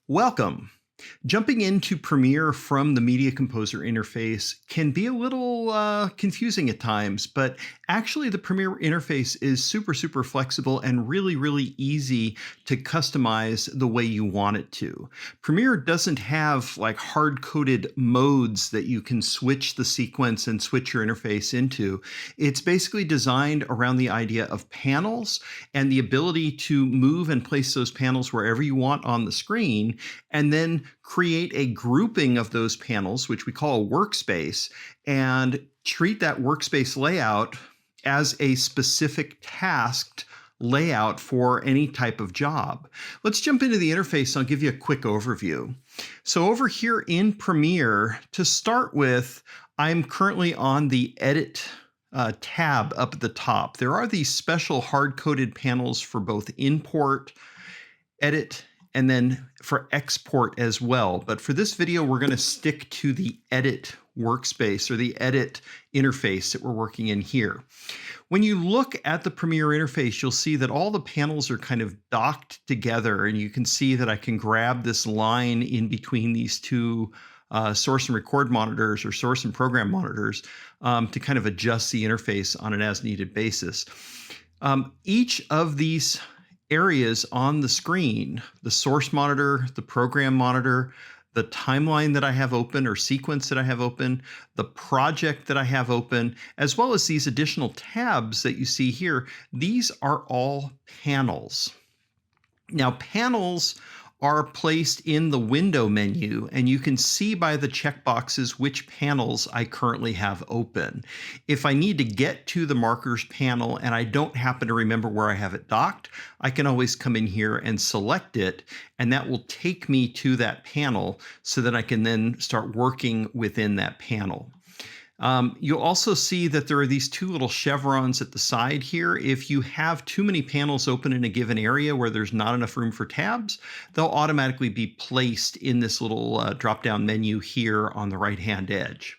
Welcome. Jumping into Premiere from the Media Composer interface can be a little confusing at times, but actually the Premiere interface is super flexible and really easy to customize the way you want it to. Premiere doesn't have like hard-coded modes that you can switch the sequence and switch your interface into. It's basically designed around the idea of panels and the ability to move and place those panels wherever you want on the screen, and then create a grouping of those panels, which we call a workspace, and treat that workspace layout as a specific tasked layout for any type of job. Let's jump into the interface. I'll give you a quick overview. So over here in Premiere, to start with, I'm currently on the Edit tab up at the top. There are these special hard-coded panels for both import, edit, and then for export as well. But for this video, we're going to stick to the edit workspace or the edit interface that we're working in here. When you look at the Premiere interface, you'll see that all the panels are kind of docked together, and you can see that I can grab this line in between these two source and record monitors or source and program monitors to kind of adjust the interface on an as-needed basis. Each of these areas on the screen, the source monitor, the program monitor, the timeline that I have open or sequence that I have open, the project that I have open, as well as these additional tabs that you see here, these are all panels. Now, panels are placed in the window menu, and you can see by the checkboxes which panels I currently have open. If I need to get to the markers panel and I don't happen to remember where I have it docked, I can always come in here and select it, and that will take me to that panel so that I can then start working within that panel. You'll also see that there are these two little chevrons at the side here. If you have too many panels open in a given area where there's not enough room for tabs, they'll automatically be placed in this little drop-down menu here on the right-hand edge.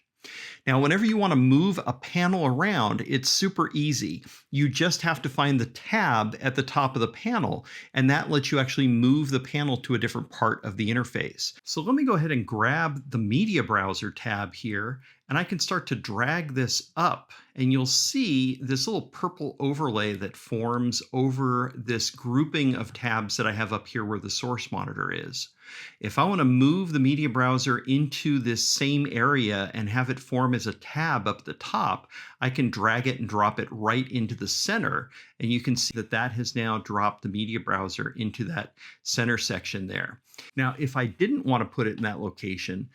Now, whenever you want to move a panel around, it's super easy. You just have to find the tab at the top of the panel, and that lets you actually move the panel to a different part of the interface. So let me go ahead and grab the Media Browser tab here, and I can start to drag this up, and you'll see this little purple overlay that forms over this grouping of tabs that I have up here where the source monitor is. If I want to move the media browser into this same area and have it form as a tab up at the top, I can drag it and drop it right into the center. And you can see that that has now dropped the media browser into that center section there. Now, if I didn't want to put it in that location,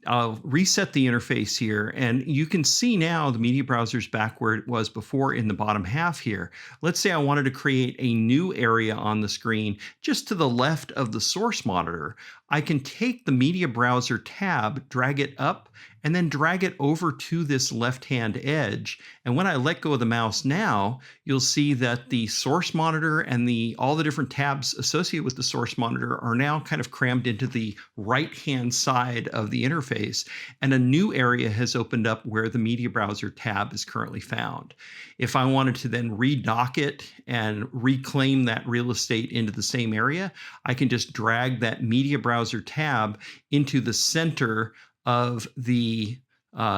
I'll reset the interface here, and you can see now the media browser is back where it was before in the bottom half here. Let's say I wanted to create a new area on the screen just to the left of the source monitor. I can take the media browser tab, drag it up, and then drag it over to this left-hand edge. And when I let go of the mouse now, you'll see that the source monitor and all the different tabs associated with the source monitor are now kind of crammed into the right-hand side of the interface, and a new area has opened up where the media browser tab is currently found. If I wanted to then redock it and reclaim that real estate into the same area, I can just drag that media browser tab into the center of the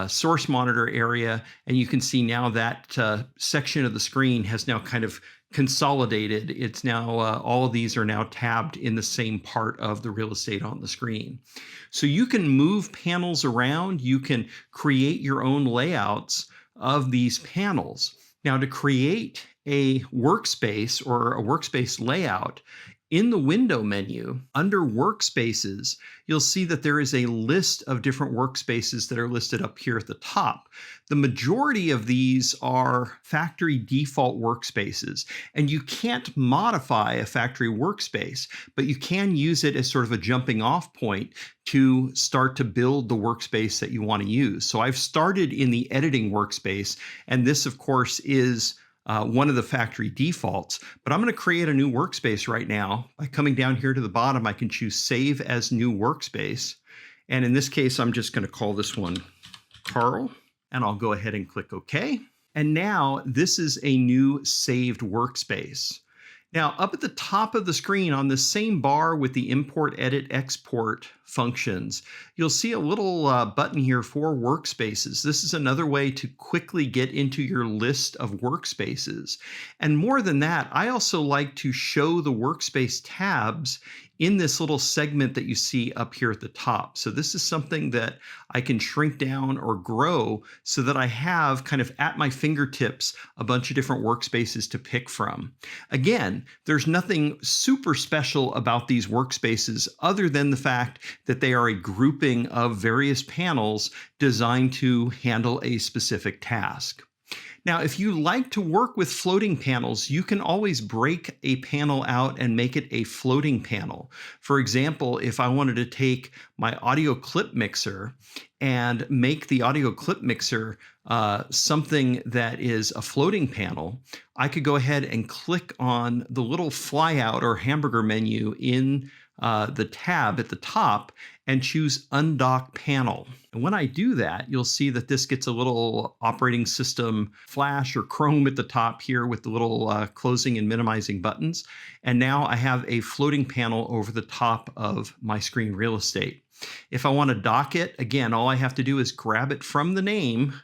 source monitor area, and you can see now that section of the screen has now kind of consolidated. It's now all of these are now tabbed in the same part of the real estate on the screen. So you can move panels around, you can create your own layouts of these panels. Now, to create a workspace or a workspace layout, in the window menu, under workspaces, you'll see that there is a list of different workspaces that are listed up here at the top. The majority of these are factory default workspaces, and you can't modify a factory workspace, but you can use it as sort of a jumping off point to start to build the workspace that you want to use. So I've started in the editing workspace, and this, of course, is one of the factory defaults, but I'm going to create a new workspace right now. By coming down here to the bottom, I can choose Save as New Workspace. And in this case, I'm just going to call this one Carl, and I'll go ahead and click OK. And now this is a new saved workspace. Now, up at the top of the screen on the same bar with the import, edit, export functions, you'll see a little button here for workspaces. This is another way to quickly get into your list of workspaces. And more than that, I also like to show the workspace tabs in this little segment that you see up here at the top. So this is something that I can shrink down or grow so that I have kind of at my fingertips a bunch of different workspaces to pick from. Again, there's nothing super special about these workspaces other than the fact that they are a grouping of various panels designed to handle a specific task. Now, if you like to work with floating panels, you can always break a panel out and make it a floating panel. For example, if I wanted to take my audio clip mixer and make the audio clip mixer something that is a floating panel, I could go ahead and click on the little flyout or hamburger menu in the tab at the top and choose Undock Panel. And when I do that, you'll see that this gets a little operating system flash or Chrome at the top here with the little closing and minimizing buttons. And now I have a floating panel over the top of my screen real estate. If I want to dock it, again, all I have to do is grab it from the name,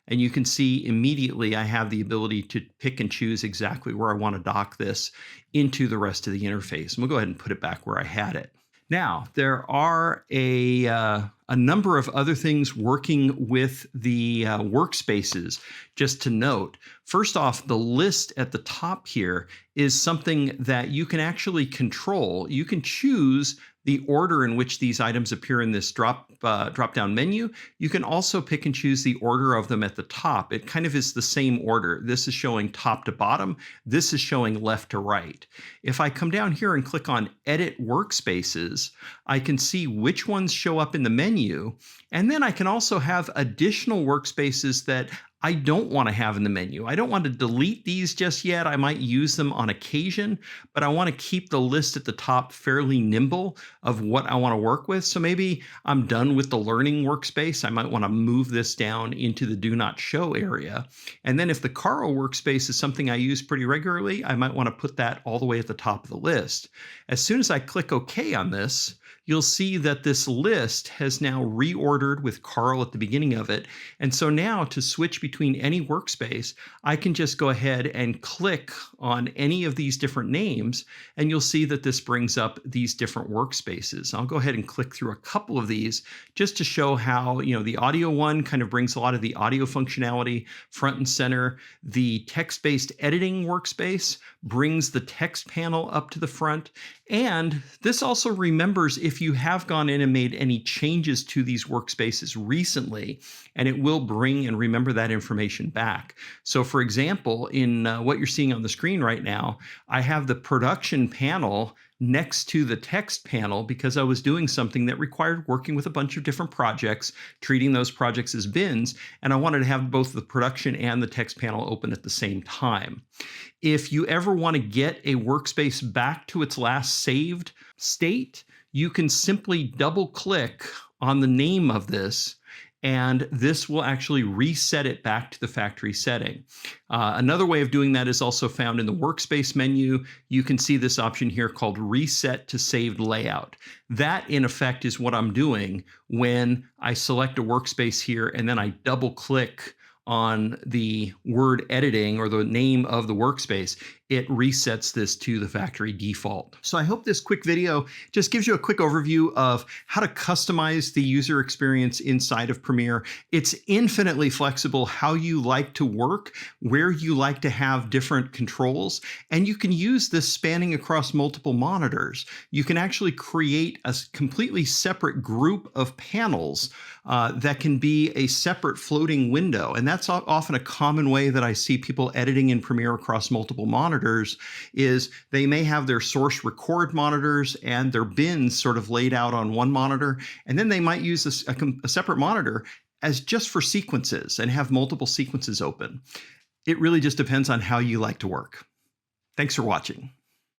and you can see immediately I have the ability to pick and choose exactly where I want to dock this into the rest of the interface. And we'll go ahead and put it back where I had it. Now, there are a number of other things working with the workspaces, just to note. First off, the list at the top here is something that you can actually control. You can choose the order in which these items appear in this drop-down menu. You can also pick and choose the order of them at the top. It kind of is the same order. This is showing top to bottom. This is showing left to right. If I come down here and click on Edit Workspaces, I can see which ones show up in the menu. And then I can also have additional workspaces that I don't want to have in the menu. I don't want to delete these just yet. I might use them on occasion, but I want to keep the list at the top fairly nimble of what I want to work with. So maybe I'm done with the learning workspace. I might want to move this down into the do not show area. And then if the Carl workspace is something I use pretty regularly, I might want to put that all the way at the top of the list. As soon as I click OK on this, you'll see that this list has now reordered with Carl at the beginning of it. And so now to switch between any workspace, I can just go ahead and click on any of these different names, and you'll see that this brings up these different workspaces. I'll go ahead and click through a couple of these just to show how, the audio one kind of brings a lot of the audio functionality front and center. The text-based editing workspace brings the text panel up to the front. And this also remembers if you have gone in and made any changes to these workspaces recently, and it will bring and remember that information back. So for example, in what you're seeing on the screen right now, I have the production panel next to the text panel because I was doing something that required working with a bunch of different projects, treating those projects as bins, and I wanted to have both the production and the text panel open at the same time. If you ever want to get a workspace back to its last saved state, you can simply double click on the name of this, and this will actually reset it back to the factory setting. Another way of doing that is also found in the workspace menu. You can see this option here called Reset to Saved Layout. That, in effect, is what I'm doing when I select a workspace here and then I double click on the word editing or the name of the workspace. It resets this to the factory default. So I hope this quick video just gives you a quick overview of how to customize the user experience inside of Premiere. It's infinitely flexible how you like to work, where you like to have different controls, and you can use this spanning across multiple monitors. You can actually create a completely separate group of panels that can be a separate floating window. And that's often a common way that I see people editing in Premiere across multiple monitors is they may have their source record monitors and their bins sort of laid out on one monitor, and then they might use a separate monitor as just for sequences and have multiple sequences open. It really just depends on how you like to work. Thanks for watching.